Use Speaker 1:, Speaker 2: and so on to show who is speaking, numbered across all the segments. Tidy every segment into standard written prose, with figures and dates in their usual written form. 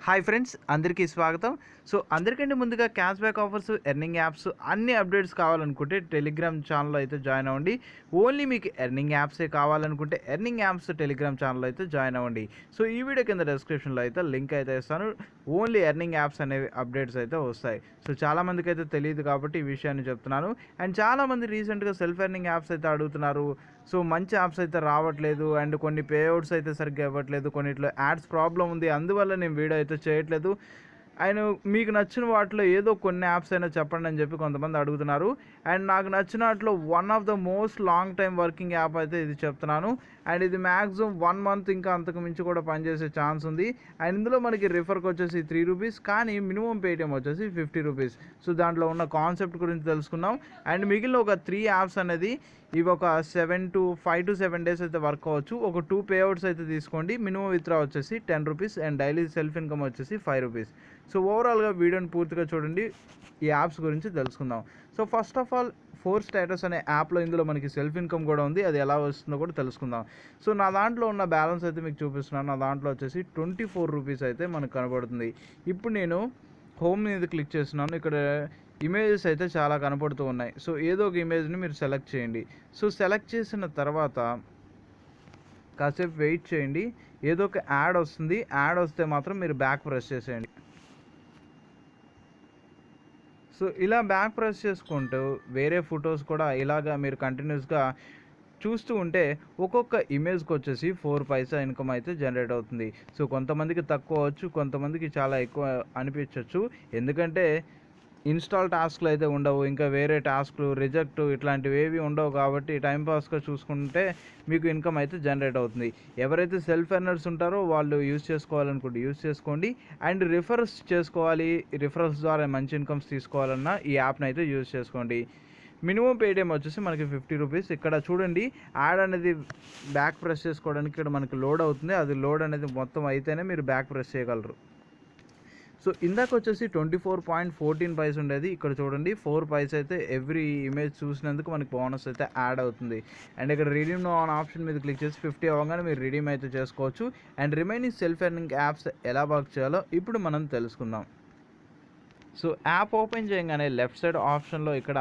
Speaker 1: Hi friends, అందరికీ స్వాగతం. So అందరికంటే ముందుగా cash back offers, earning apps అన్ని అప్డేట్స్ కావాలనుకుంటే టెలిగ్రామ్ ఛానల్లో అయితే జాయిన్ అవ్వండి. ఓన్లీ మీకు ఎర్నింగ్ యాప్సే కావాలనుకుంటే ఎర్నింగ్ యాప్స్ టెలిగ్రామ్ ఛానల్లో అయితే జాయిన్ అవ్వండి. సో ఈ వీడియో కింద డిస్క్రిప్షన్లో అయితే లింక్ అయితే ఇస్తాను. ఓన్లీ ఎర్నింగ్ యాప్స్ అనేవి అప్డేట్స్ అయితే వస్తాయి. సో చాలామందికి అయితే తెలియదు కాబట్టి ఈ విషయాన్ని చెప్తున్నాను. అండ్ చాలామంది రీసెంట్గా సెల్ఫ్ ఎర్నింగ్ యాప్స్ అయితే అడుగుతున్నారు. సో మంచి యాప్స్ అయితే రావట్లేదు అండ్ కొన్ని పేఅవుట్స్ అయితే సరిగ్గా ఇవ్వట్లేదు, కొన్నిట్లో యాడ్స్ ప్రాబ్లం ఉంది, అందువల్ల నేను వీడియో అయితే చేయట్లేదు. అండ్ మీకు నచ్చిన వాటిలో ఏదో కొన్ని యాప్స్ అయినా చెప్పండి అని చెప్పి కొంతమంది అడుగుతున్నారు. అండ్ నాకు నచ్చిన వాటిలో one of the most long time working app అయితే ఇది చెప్తున్నాను. అండ్ ఇది మ్యాక్సిమం 1 మంత్ ఇంకా అంతకు మించి కూడా పనిచేసే ఛాన్స్ ఉంది. అండ్ ఇందులో మనకి రిఫర్కి వచ్చేసి రూ. 3, కానీ మినిమం పేటిఎం వచ్చేసి రూ. 50. సో దాంట్లో ఉన్న కాన్సెప్ట్ గురించి తెలుసుకున్నాం. అండ్ మిగిలిన ఒక 3 యాప్స్ అనేది ఇవి ఒక 5 to 7 డేస్ అయితే వర్క్ అవ్వచ్చు. ఒక 2 పేఅవుట్స్ అయితే తీసుకోండి. మినిమం విత్డ్రా వచ్చేసి రూ. 10 అండ్ డైలీ సెల్ఫ్ ఇన్కమ్ వచ్చేసి రూ. 5. సో ఓవరాల్గా వీడియోని పూర్తిగా చూడండి, ఈ యాప్స్ గురించి తెలుసుకుందాం. So first of all 4 status అనే యాప్లో ఇందులో మనకి సెల్ఫ్ ఇన్కమ్ కూడా ఉంది, అది ఎలా వస్తుందో కూడా తెలుసుకుందాం. సో నా దాంట్లో ఉన్న బ్యాలెన్స్ అయితే మీకు చూపిస్తున్నాను. నా దాంట్లో వచ్చేసి రూ. 24 అయితే మనకు కనబడుతుంది. ఇప్పుడు నేను హోమ్ మీద క్లిక్ చేస్తున్నాను. ఇక్కడ ఇమేజెస్ అయితే చాలా కనపడుతూ ఉన్నాయి. సో ఏదో ఒక ఇమేజ్ని మీరు సెలెక్ట్ చేయండి. సో సెలెక్ట్ చేసిన తర్వాత కాసేపు వెయిట్ చేయండి, ఏదో ఒక యాడ్ వస్తుంది. యాడ్ వస్తే మాత్రం మీరు బ్యాక్ ప్రెస్ చేసేయండి. సో ఇలా బ్యాక్ ప్రెస్ చేసుకుంటూ వేరే ఫొటోస్ కూడా ఇలాగా మీరు కంటిన్యూస్గా చూస్తూ ఉంటే ఒక్కొక్క ఇమేజ్కి వచ్చేసి 4 పైసా ఇన్కమ్ అయితే జనరేట్ అవుతుంది. సో కొంతమందికి తక్కువ అవచ్చు, కొంతమందికి చాలా ఎక్కువ అనిపించవచ్చు. ఎందుకంటే ఇన్స్టాల్ టాస్క్లు అయితే ఉండవు, ఇంకా వేరే టాస్క్లు రిజెక్ట్ ఇట్లాంటివి ఏవి ఉండవు. కాబట్టి టైంపాస్గా చూసుకుంటే మీకు ఇన్కమ్ అయితే జనరేట్ అవుతుంది. ఎవరైతే సెల్ఫ్ ఎర్నర్స్ ఉంటారో వాళ్ళు యూజ్ చేసుకోవాలనుకుంటే యూజ్ చేసుకోండి. అండ్ రిఫర్స్ చేసుకోవాలి, రిఫరల్స్ ద్వారా మంచి ఇన్కమ్స్ తీసుకోవాలన్నా ఈ యాప్ని అయితే యూజ్ చేసుకోండి. మినిమం పేటిఎం వచ్చేసి మనకి రూ. 50. ఇక్కడ చూడండి, యాడ్ అనేది బ్యాక్ ప్రెస్ చేసుకోవడానికి ఇక్కడ మనకి లోడ్ అవుతుంది. అది లోడ్ అనేది మొత్తం అయితేనే మీరు బ్యాక్ ప్రెస్ చేయగలరు. సో ఇందాక వచ్చేసి 24.14 ఉండేది. ఇక్కడ చూడండి 4 పైసా అయితే ఎవ్రీ ఇమేజ్ చూసినందుకు మనకి బోనస్ అయితే యాడ్ అవుతుంది. అండ్ ఇక్కడ రిడీమ్ నో ఆన్ ఆప్షన్ మీద క్లిక్ చేసి 50 అవ్వగానే మీరు రిడీమ్ అయితే చేసుకోవచ్చు. And remaining self earning apps ఎలా వర్క్ చేయాలో ఇప్పుడు మనం తెలుసుకుందాం. సో యాప్ ఓపెన్ చేయగానే లెఫ్ట్ సైడ్ ఆప్షన్లో ఇక్కడ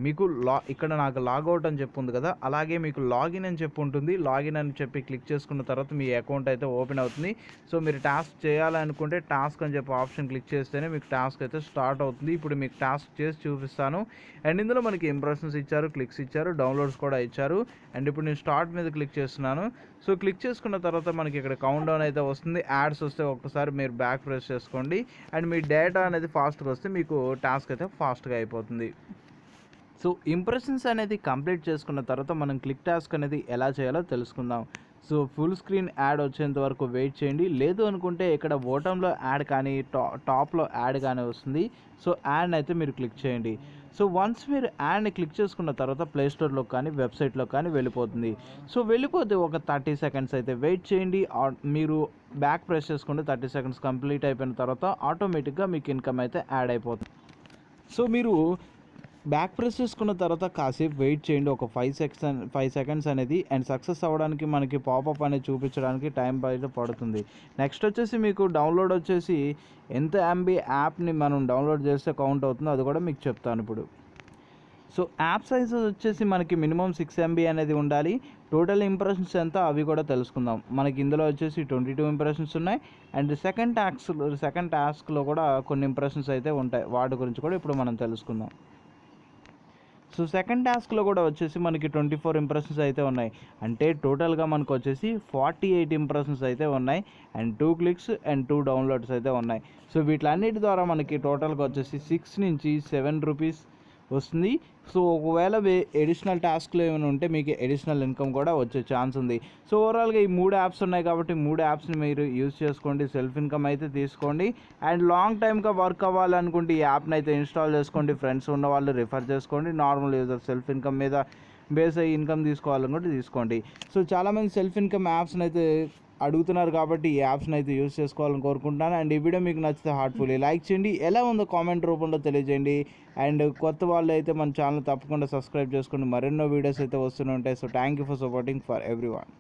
Speaker 1: మీకు ఇక్కడ నాకు లాగౌట్ అని చెప్పి ఉంది కదా, అలాగే మీకు లాగిన్ అని చెప్పి ఉంటుంది. లాగిన్ అని చెప్పి క్లిక్ చేసుకున్న తర్వాత మీ అకౌంట్ అయితే ఓపెన్ అవుతుంది. సో మీరు టాస్క్ చేయాలనుకుంటే టాస్క్ అని చెప్పి ఆప్షన్ క్లిక్ చేస్తేనే మీకు టాస్క్ అయితే స్టార్ట్ అవుతుంది. ఇప్పుడు మీకు టాస్క్ చేసి చూపిస్తాను. అండ్ ఇందులో మనకి ఇంప్రెషన్స్ ఇచ్చారు, క్లిక్స్ ఇచ్చారు, డౌన్లోడ్స్ కూడా ఇచ్చారు. అండ్ ఇప్పుడు నేను స్టార్ట్ మీద క్లిక్ చేస్తున్నాను. సో క్లిక్ చేసుకున్న తర్వాత మనకి ఇక్కడ కౌంట్ డౌన్ అయితే వస్తుంది. యాడ్స్ వస్తే ఒక్కసారి మీరు బ్యాక్ ప్రెస్ చేసుకోండి. అండ్ మీ డేటా అనేది ఫాస్ట్గా వస్తే మీకు టాస్క్ అయితే ఫాస్ట్గా అయిపోతుంది. సో ఇంప్రెషన్స్ అనేది కంప్లీట్ చేసుకున్న తర్వాత మనం క్లిక్ టాస్క్ అనేది ఎలా చేయాలో తెలుసుకుందాం. సో ఫుల్ స్క్రీన్ యాడ్ వచ్చేంత వరకు వెయిట్ చేయండి. లేదు అనుకుంటే ఇక్కడ బాటంలో యాడ్ కానీ టాప్లో యాడ్ కానీ వస్తుంది. సో యాడ్ని అయితే మీరు క్లిక్ చేయండి. సో వన్స్ మీరు యాడ్ని క్లిక్ చేసుకున్న తర్వాత ప్లేస్టోర్లో కానీ వెబ్సైట్లో కానీ వెళ్ళిపోతుంది. సో వెళ్ళిపోతే ఒక 30 సెకండ్స్ అయితే వెయిట్ చేయండి. మీరు బ్యాక్ ప్రెస్ చేసుకుంటే 30 సెకండ్స్ కంప్లీట్ అయిపోయిన తర్వాత ఆటోమేటిక్గా మీకు ఇన్కమ్ అయితే యాడ్ అయిపోతుంది. సో మీరు బ్యాక్ ప్రెస్ చేసుకున్న తర్వాత కాసేపు వెయిట్ చేయండి, ఒక 5 సెకండ్స్ అనేది. అండ్ సక్సెస్ అవ్వడానికి మనకి పాపప్ అనేది చూపించడానికి టైం అయితే పడుతుంది. నెక్స్ట్ వచ్చేసి మీకు డౌన్లోడ్ వచ్చేసి ఎంత MB యాప్ని మనం డౌన్లోడ్ చేస్తే కౌంట్ అవుతుందో అది కూడా మీకు చెప్తాను ఇప్పుడు. సో యాప్ సైజ్ వచ్చేసి మనకి మినిమం 6 MB అనేది ఉండాలి. టోటల్ ఇంప్రెషన్స్ ఎంత అవి కూడా తెలుసుకుందాం. మనకి ఇందులో వచ్చేసి 22 ఇంప్రెషన్స్ ఉన్నాయి. అండ్ సెకండ్ టాస్క్లో కూడా కొన్ని ఇంప్రెషన్స్ అయితే ఉంటాయి, వాటి గురించి కూడా ఇప్పుడు మనం తెలుసుకుందాం. సో సెకండ్ టాస్క్లో కూడా వచ్చేసి మనకి 24 ఇంప్రెషన్స్ అయితే ఉన్నాయి. అంటే టోటల్గా మనకు వచ్చేసి 48 ఇంప్రెషన్స్ అయితే ఉన్నాయి. అండ్ 2 క్లిక్స్ అండ్ 2 డౌన్లోడ్స్ అయితే ఉన్నాయి. సో వీటిలన్నిటి ద్వారా మనకి టోటల్గా వచ్చేసి 6 నుంచి 7 రూపీస్ వస్తుంది. సో ఒకవేళ ఎడిషనల్ టాస్క్లు ఏమైనా ఉంటే మీకు ఎడిషనల్ ఇన్కమ్ కూడా వచ్చే ఛాన్స్ ఉంది. సో ఓవరాల్గా ఈ 3 యాప్స్ ఉన్నాయి కాబట్టి 3 యాప్స్ని మీరు యూజ్ చేసుకోండి, సెల్ఫ్ ఇన్కమ్ అయితే తీసుకోండి. అండ్ లాంగ్ టైమ్గా వర్క్ అవ్వాలనుకుంటే ఈ యాప్ని అయితే ఇన్స్టాల్ చేసుకోండి. ఫ్రెండ్స్ ఉన్న వాళ్ళు రిఫర్ చేసుకోండి. నార్మల్ యూజర్ సెల్ఫ్ ఇన్కమ్ మీద బేస్ అయ్యి ఇన్కమ్ తీసుకోవాలనుకుంటే తీసుకోండి. సో చాలామంది సెల్ఫ్ ఇన్కమ్ యాప్స్ని అయితే అడుగుతున్నారు కాబట్టి ఈ యాప్స్ని అయితే యూజ్ చేసుకోవాలని కోరుకుంటున్నాను. అండ్ ఈ వీడియో మీకు నచ్చితే హార్ట్ఫుల్లీ లైక్ చేయండి, ఎలా ఉందో కామెంట్ రూపంలో తెలియజేయండి. అండ్ కొత్త వాళ్ళు అయితే మన ఛానల్ తప్పకుండా సబ్స్క్రైబ్ చేసుకోండి, మరెన్నో వీడియోస్ అయితే వస్తూనే ఉంటాయి. So thank you for supporting for everyone.